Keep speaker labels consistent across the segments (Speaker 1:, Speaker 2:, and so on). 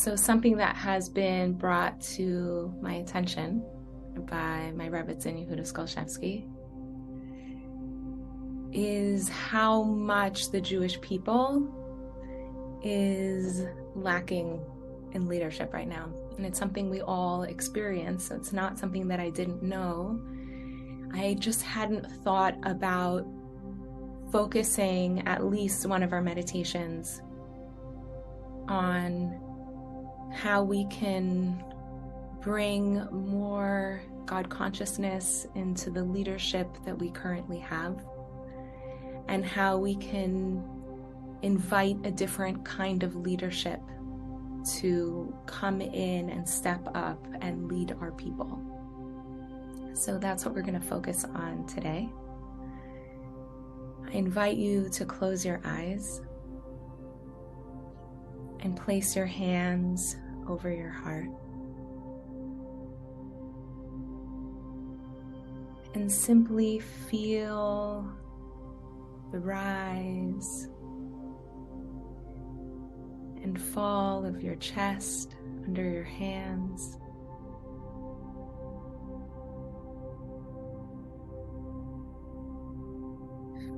Speaker 1: So something that has been brought to my attention by my Rebbetzin Yehuda Skolshevsky is how much the Jewish people is lacking in leadership right now. And it's something we all experience. So it's not something that I didn't know. I just hadn't thought about focusing at least one of our meditations on how we can bring more God consciousness into the leadership that we currently have, and how we can invite a different kind of leadership to come in and step up and lead our people. So that's what we're going to focus on today. I invite you to close your eyes and place your hands over your heart. And simply feel the rise and fall of your chest under your hands.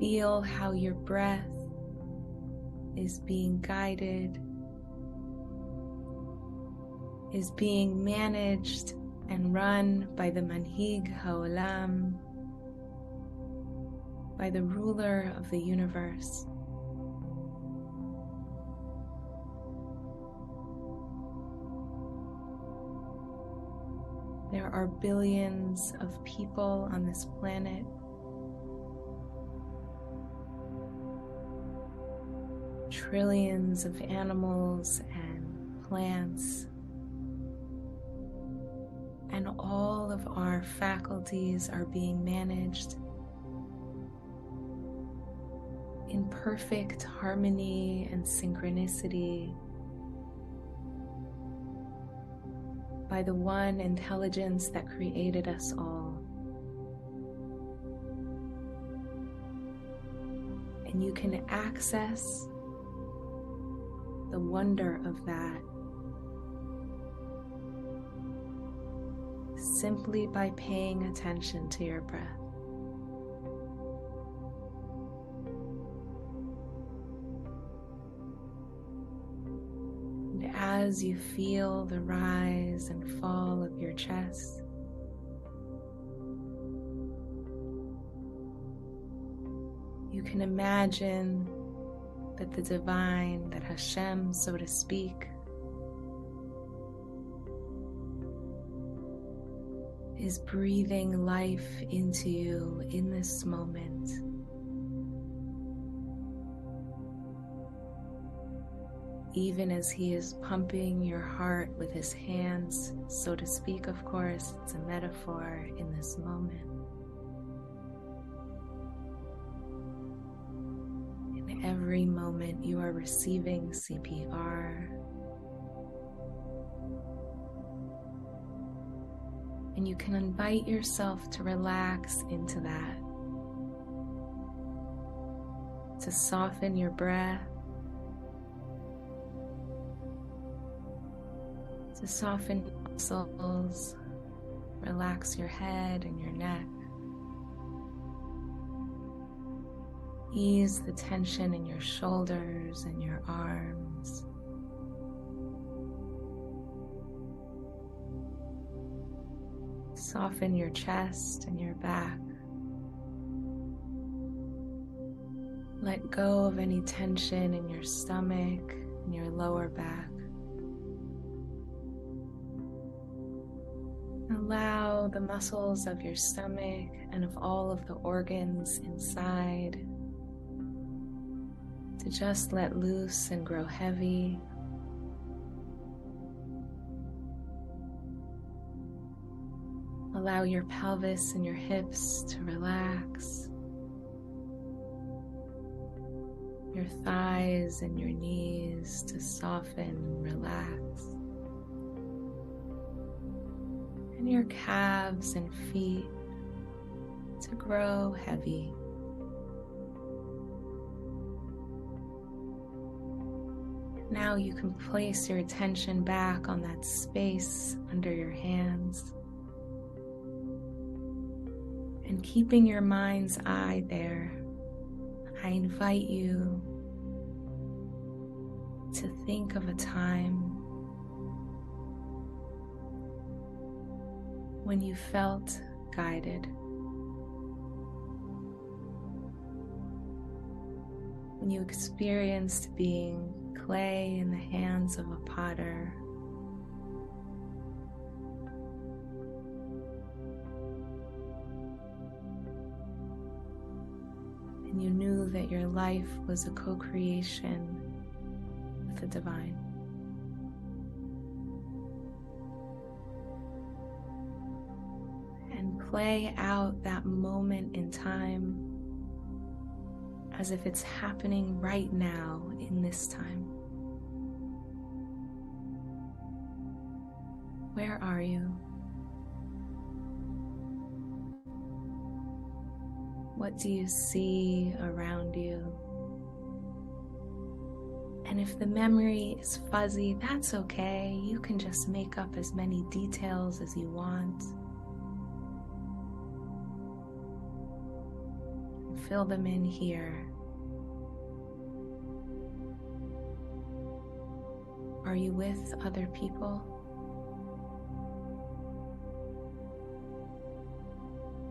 Speaker 1: Feel how your breath is being guided, is being managed and run by the Manhig Haolam, by the ruler of the universe. There are billions of people on this planet. Trillions of animals and plants. And all of our faculties are being managed in perfect harmony and synchronicity by the one intelligence that created us all. And you can access the wonder of that simply by paying attention to your breath. And as you feel the rise and fall of your chest, you can imagine that the divine, that Hashem, so to speak, is breathing life into you in this moment. Even as he is pumping your heart with his hands, so to speak, of course, it's a metaphor in this moment. In every moment you are receiving CPR. And you can invite yourself to relax into that, to soften your breath, to soften your muscles, relax your head and your neck, ease the tension in your shoulders and your arms. Soften your chest and your back. Let go of any tension in your stomach and your lower back. Allow the muscles of your stomach and of all of the organs inside to just let loose and grow heavy. Allow your pelvis and your hips to relax, your thighs and your knees to soften and relax, and your calves and feet to grow heavy. Now you can place your attention back on that space under your hands. And keeping your mind's eye there, I invite you to think of a time when you felt guided, when you experienced being clay in the hands of a potter, and you knew that your life was a co-creation with the divine. And play out that moment in time as if it's happening right now in this time. Where are you? What do you see around you? And if the memory is fuzzy, that's okay. You can just make up as many details as you want. Fill them in here. Are you with other people?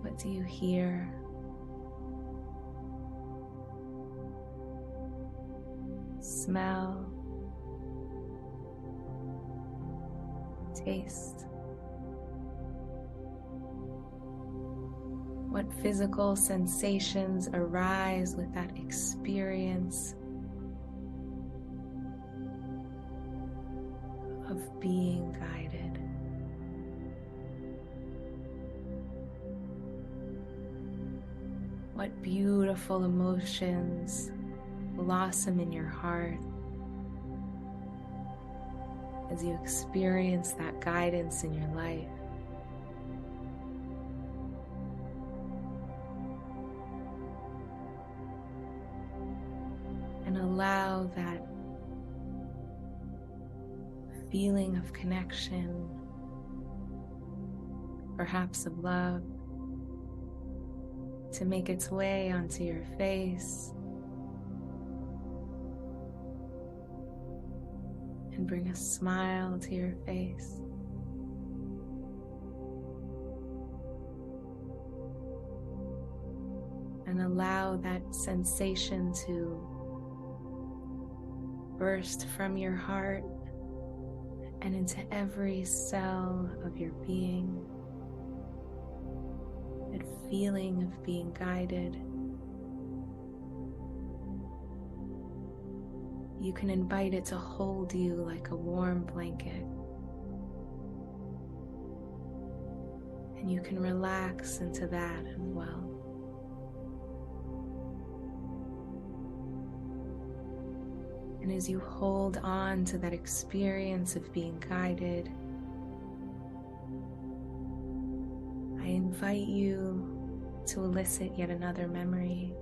Speaker 1: What do you hear? Smell? Taste? What physical sensations arise with that experience of being guided? What beautiful emotions blossom in your heart as you experience that guidance in your life? And allow that feeling of connection, perhaps of love, to make its way onto your face and bring a smile to your face. And allow that sensation to burst from your heart and into every cell of your being. That feeling of being guided. You can invite it to hold you like a warm blanket. And you can relax into that as well. And as you hold on to that experience of being guided, I invite you to elicit yet another memory.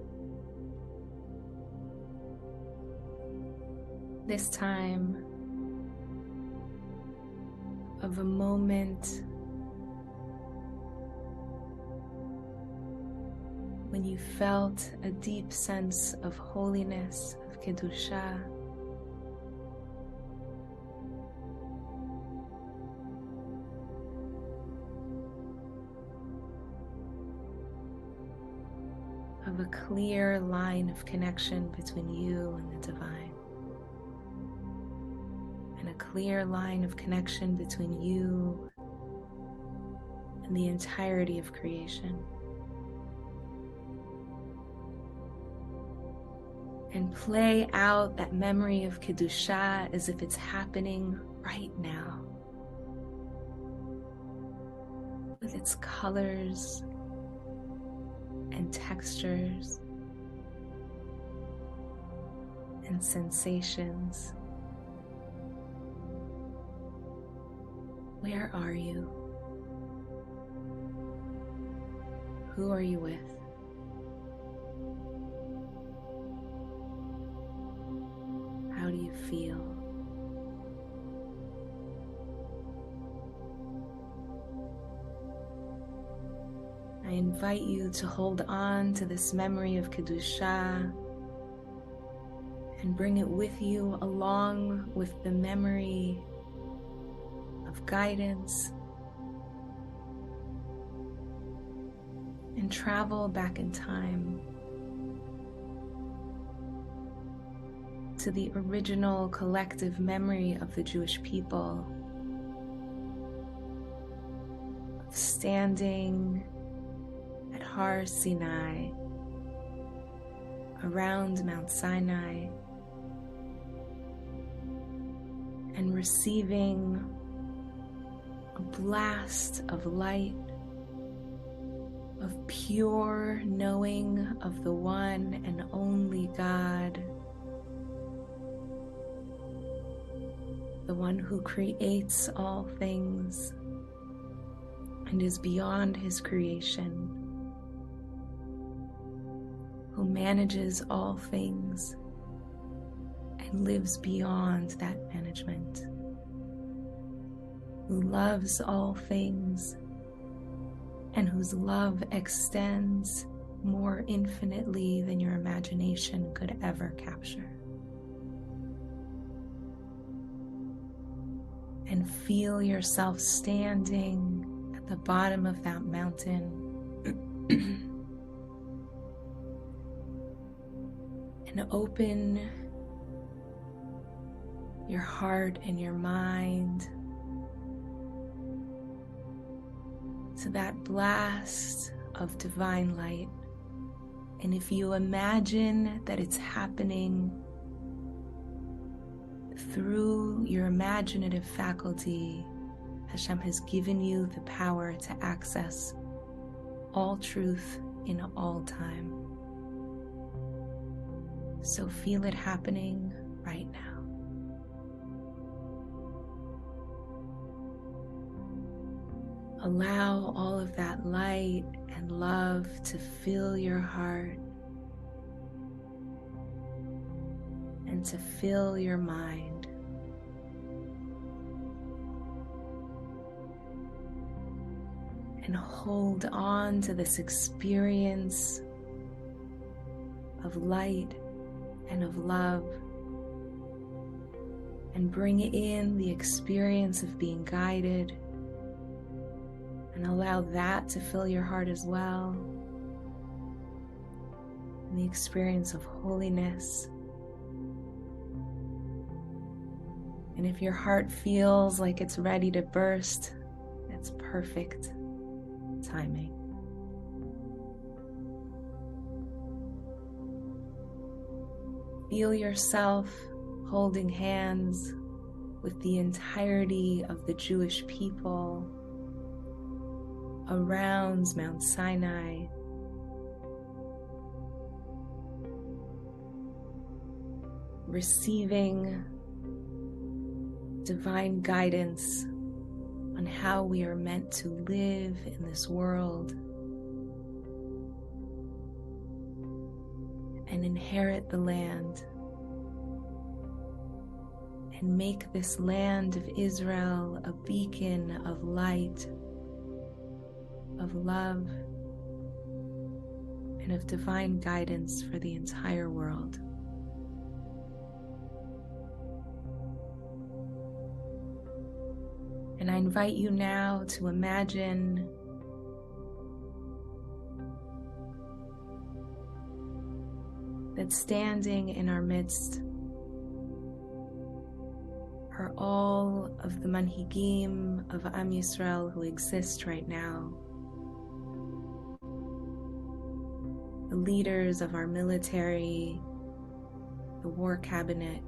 Speaker 1: This time of a moment when you felt a deep sense of holiness, of Kedusha, of a clear line of connection between you and the divine, and a clear line of connection between you and the entirety of creation. And play out that memory of Kedusha as if it's happening right now, with its colors and textures and sensations. Where are you? Who are you with? How do you feel? I invite you to hold on to this memory of Kedusha and bring it with you along with the memory of guidance, and travel back in time to the original collective memory of the Jewish people, of standing at Har Sinai, around Mount Sinai, and receiving a blast of light, of pure knowing of the one and only God, the one who creates all things and is beyond his creation, who manages all things and lives beyond that management, who loves all things and whose love extends more infinitely than your imagination could ever capture. And feel yourself standing at the bottom of that mountain and open your heart and your mind to that blast of divine light. And if you imagine that it's happening through your imaginative faculty, Hashem has given you the power to access all truth in all time. So feel it happening right now. Allow all of that light and love to fill your heart and to fill your mind. And hold on to this experience of light and of love, and bring in the experience of being guided, and allow that to fill your heart as well, and the experience of holiness. And if your heart feels like it's ready to burst, it's perfect timing. Feel yourself holding hands with the entirety of the Jewish people around Mount Sinai, receiving divine guidance on how we are meant to live in this world and inherit the land and make this land of Israel a beacon of light, of love, and of divine guidance for the entire world. And I invite you now to imagine that standing in our midst are all of the manhigim of Am Yisrael who exist right now, the leaders of our military, the war cabinet,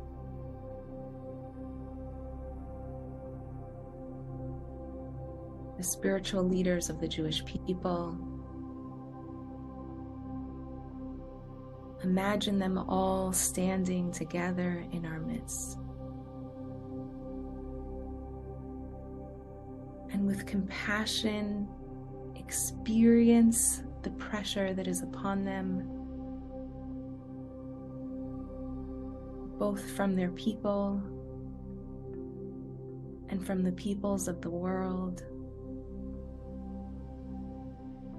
Speaker 1: the spiritual leaders of the Jewish people. Imagine them all standing together in our midst. And with compassion, experience the pressure that is upon them, both from their people and from the peoples of the world.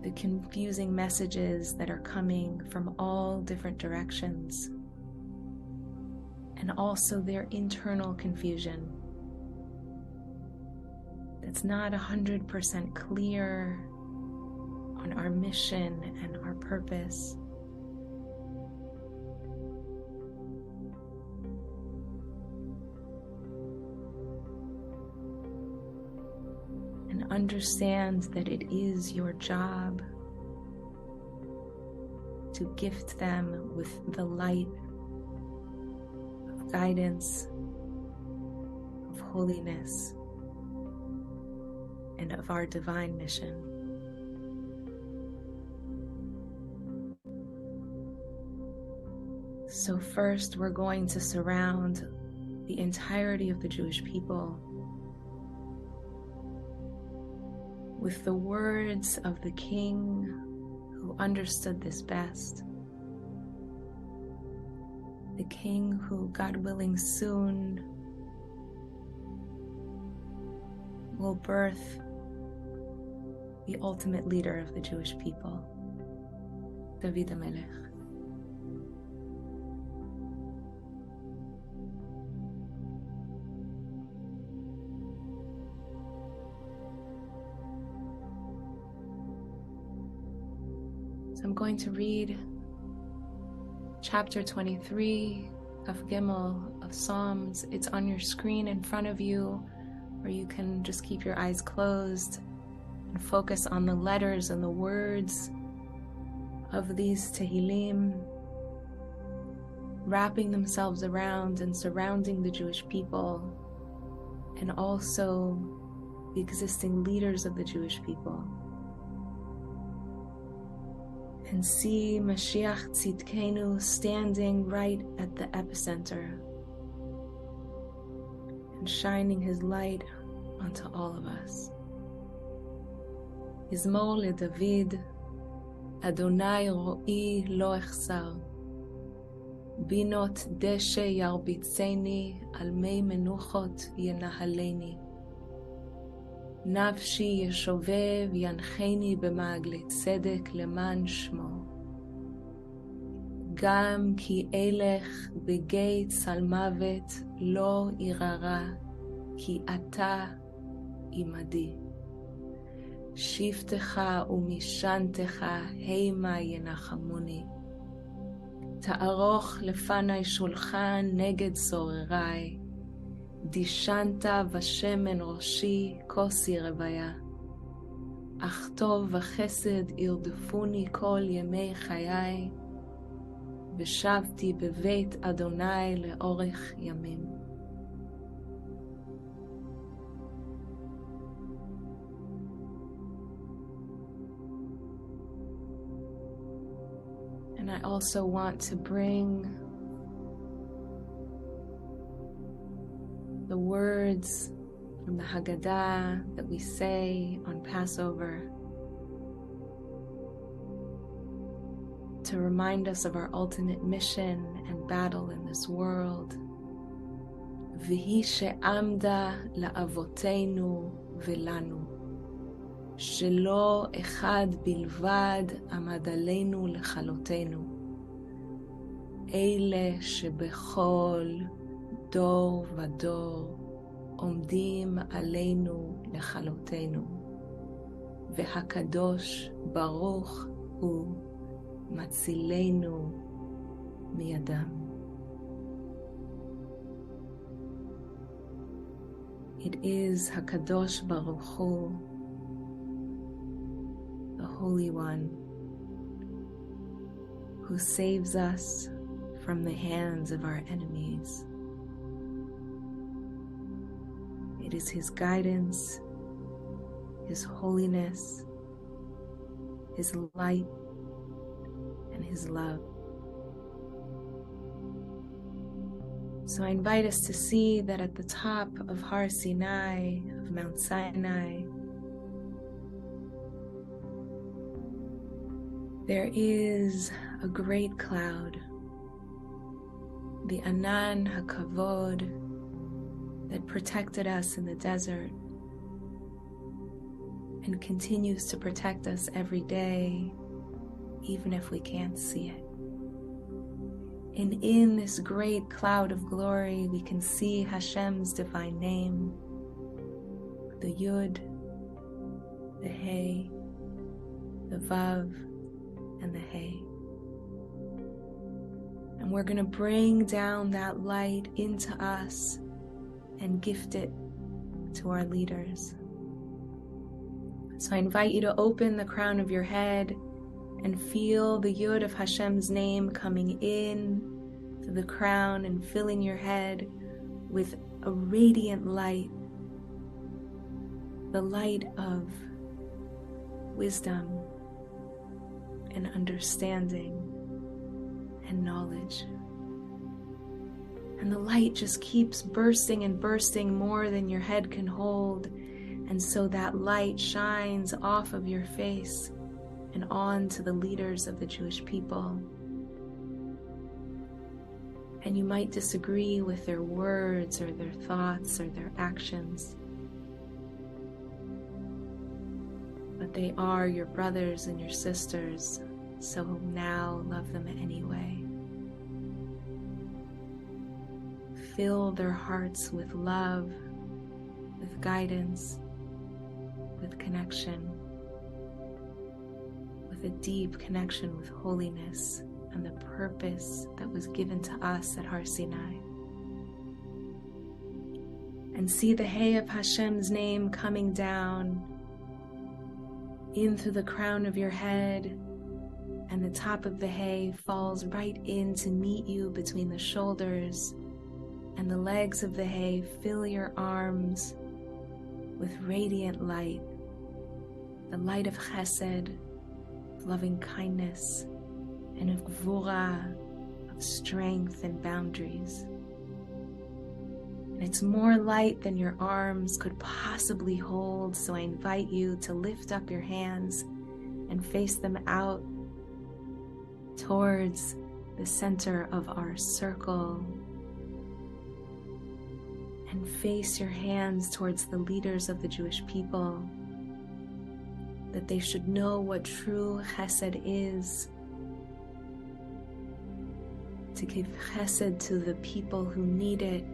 Speaker 1: the confusing messages that are coming from all different directions, and also their internal confusion that's not 100% clear on our mission and our purpose. And understand that it is your job to gift them with the light of guidance, of holiness, and of our divine mission. So first, we're going to surround the entirety of the Jewish people with the words of the King who understood this best. The King who, God willing, soon will birth the ultimate leader of the Jewish people, David HaMelech. So I'm going to read chapter 23 of Gimel of Psalms. It's on your screen in front of you, or you can just keep your eyes closed and focus on the letters and the words of these Tehillim, wrapping themselves around and surrounding the Jewish people, and also the existing leaders of the Jewish people. And see Mashiach Tzidkenu standing right at the epicenter and shining his light onto all of us. Yizmor leDavid, Adonai ro'i lo echsar, binot deshe yarbitzeni, al mei menuchot yenahaleni. נפשי ישובב ינחני במעגלי צדק למען שמו. גם כי אלך בגיא צל מוות לא ירא, כי אתה עמדי. שבטך ומשענתך המה ינחמוני. תערוך לפני שולחן נגד צורריי, דישנת ושמן ראשי כוסי רוויה. אך טוב וחסד ירדפוני כל ימי חיי, ושבתי בבית אדוני לאורך ימים. And I also want to bring the words from the Haggadah that we say on Passover to remind us of our ultimate mission and battle in this world. V'hi she'amda la'avotenu velanu, shelo echad bilvad amad aleinu lechalotenu, eile shebechol דור ודור עומדים עלינו לכלותנו, והקדוש ברוך הוא מצילנו מידם. It is HaKadosh Baruch Hu, the Holy One, who saves us from the hands of our enemies. It is his guidance, his holiness, his light, and his love. So I invite us to see that at the top of Har Sinai, of Mount Sinai, there is a great cloud, the Anan HaKavod, that protected us in the desert. and continues to protect us every day, even if we can't see it. And in this great cloud of glory, we can see Hashem's divine name, the Yud, the He, the Vav, and the He. And we're going to bring down that light into us and gift it to our leaders. So I invite you to open the crown of your head and feel the Yud of Hashem's name coming in to the crown and filling your head with a radiant light, the light of wisdom and understanding and knowledge. And the light just keeps bursting and bursting more than your head can hold. And so that light shines off of your face and on to the leaders of the Jewish people. And you might disagree with their words or their thoughts or their actions, but they are your brothers and your sisters, so now love them anyway. Fill their hearts with love, with guidance, with connection, with a deep connection with holiness and the purpose that was given to us at Har Sinai. And see the Hay of Hashem's name coming down in through the crown of your head, and the top of the Hay falls right in to meet you between the shoulders, and the legs of the Hay fill your arms with radiant light, the light of chesed, of loving kindness, and of gvura, of strength and boundaries. And it's more light than your arms could possibly hold, so I invite you to lift up your hands and face them out towards the center of our circle, and face your hands towards the leaders of the Jewish people, that they should know what true chesed is, to give chesed to the people who need it,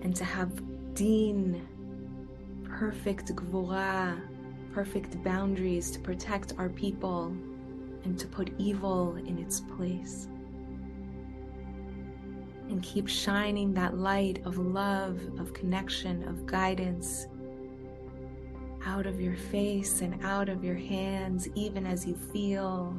Speaker 1: and to have din, perfect gvura, perfect boundaries to protect our people and to put evil in its place. And keep shining that light of love, of connection, of guidance out of your face and out of your hands, even as you feel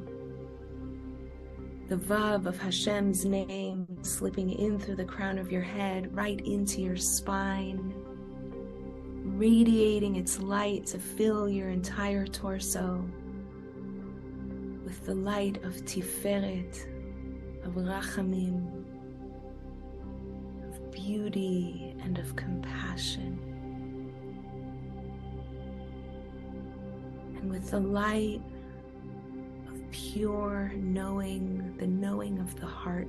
Speaker 1: the Vav of Hashem's name slipping in through the crown of your head, right into your spine, radiating its light to fill your entire torso with the light of Tiferet, of Rachamim, of beauty and of compassion. And with the light of pure knowing, the knowing of the heart,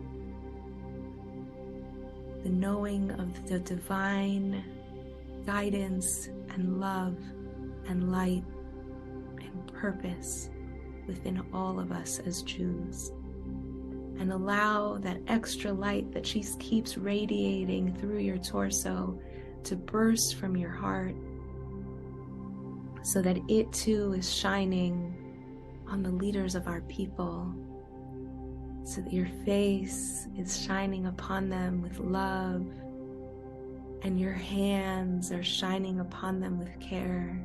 Speaker 1: the knowing of the divine guidance and love and light and purpose within all of us as Jews. And allow that extra light that she keeps radiating through your torso to burst from your heart, so that it too is shining on the leaders of our people, so that your face is shining upon them with love, and your hands are shining upon them with care,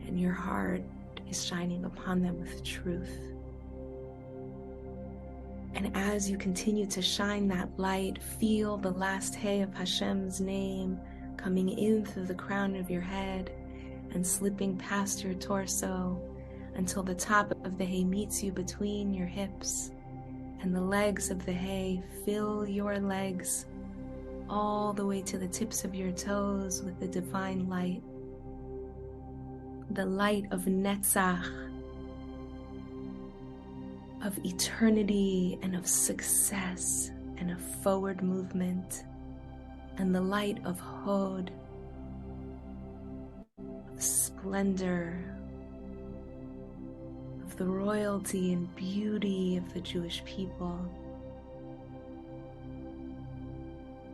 Speaker 1: and your heart is shining upon them with truth. And as you continue to shine that light, feel the last Hay of Hashem's name coming in through the crown of your head and slipping past your torso until the top of the Hay meets you between your hips, and the legs of the Hay fill your legs all the way to the tips of your toes with the divine light, the light of Netzach, of eternity and of success and of forward movement, and the light of Hod, of splendor, of the royalty and beauty of the Jewish people,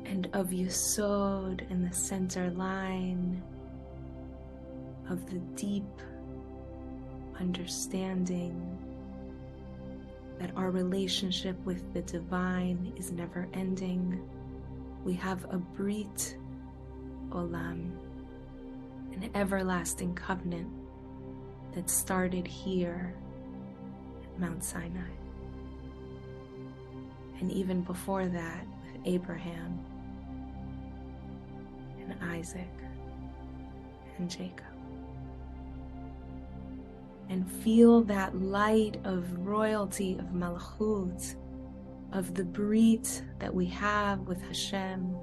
Speaker 1: and of Yesod in the center line, of the deep understanding that our relationship with the divine is never ending. We have a Brit Olam, an everlasting covenant that started here at Mount Sinai. And even before that, with Abraham and Isaac and Jacob. And feel that light of royalty, of Malchut, of the Brit that we have with Hashem,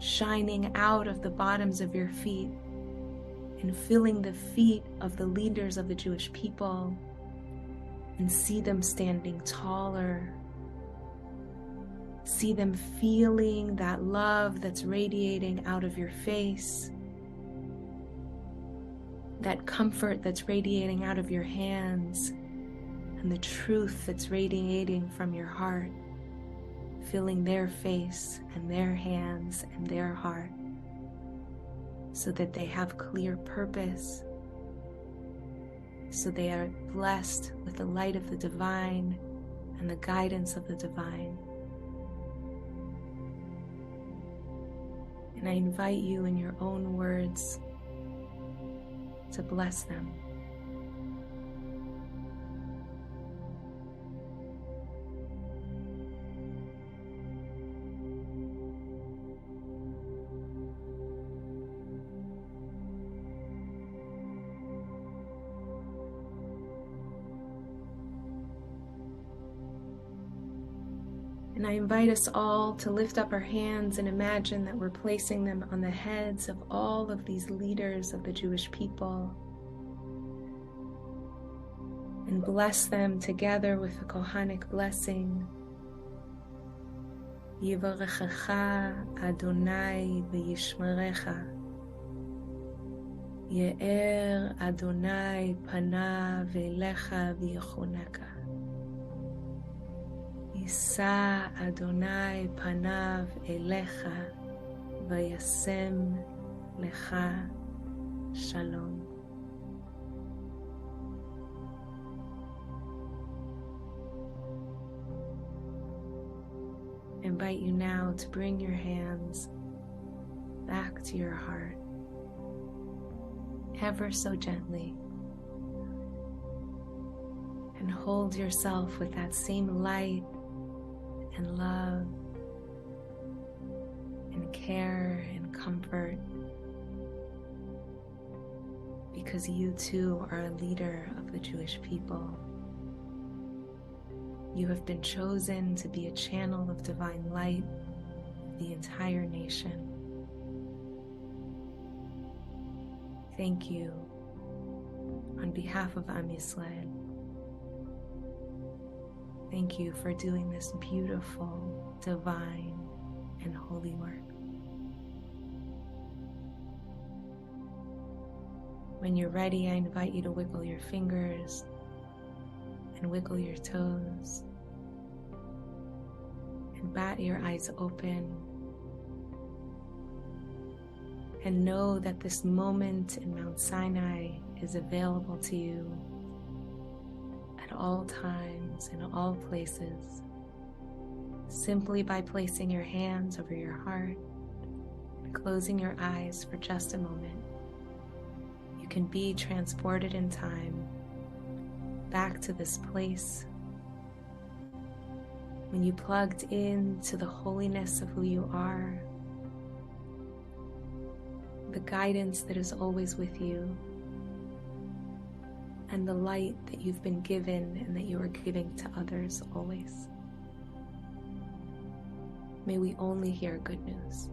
Speaker 1: shining out of the bottoms of your feet and filling the feet of the leaders of the Jewish people, and see them standing taller. See them feeling that love that's radiating out of your face, that comfort that's radiating out of your hands, and the truth that's radiating from your heart, filling their face and their hands and their heart, so that they have clear purpose, so they are blessed with the light of the divine and the guidance of the divine. And I invite you in your own words to bless them. And I invite us all to lift up our hands and imagine that we're placing them on the heads of all of these leaders of the Jewish people, and bless them together with a Kohanic blessing. Yivarechecha Adonai v'yishmerecha. Ye'er Adonai panav elecha v'yechoneka. Yisa Adonai panav elecha vayasem lecha shalom. I invite you now to bring your hands back to your heart, ever so gently, and hold yourself with that same light and love and care and comfort, because you too are a leader of the Jewish people. You have been chosen to be a channel of divine light for the entire nation. Thank you on behalf of Am Yisrael. Thank you for doing this beautiful, divine, and holy work. When you're ready, I invite you to wiggle your fingers and wiggle your toes and bat your eyes open, and know that this moment in Mount Sinai is available to you at all times, in all places, simply by placing your hands over your heart and closing your eyes for just a moment. You can be transported in time back to this place when you plugged into the holiness of who you are, the guidance that is always with you, and the light that you've been given and that you are giving to others always. May we only hear good news.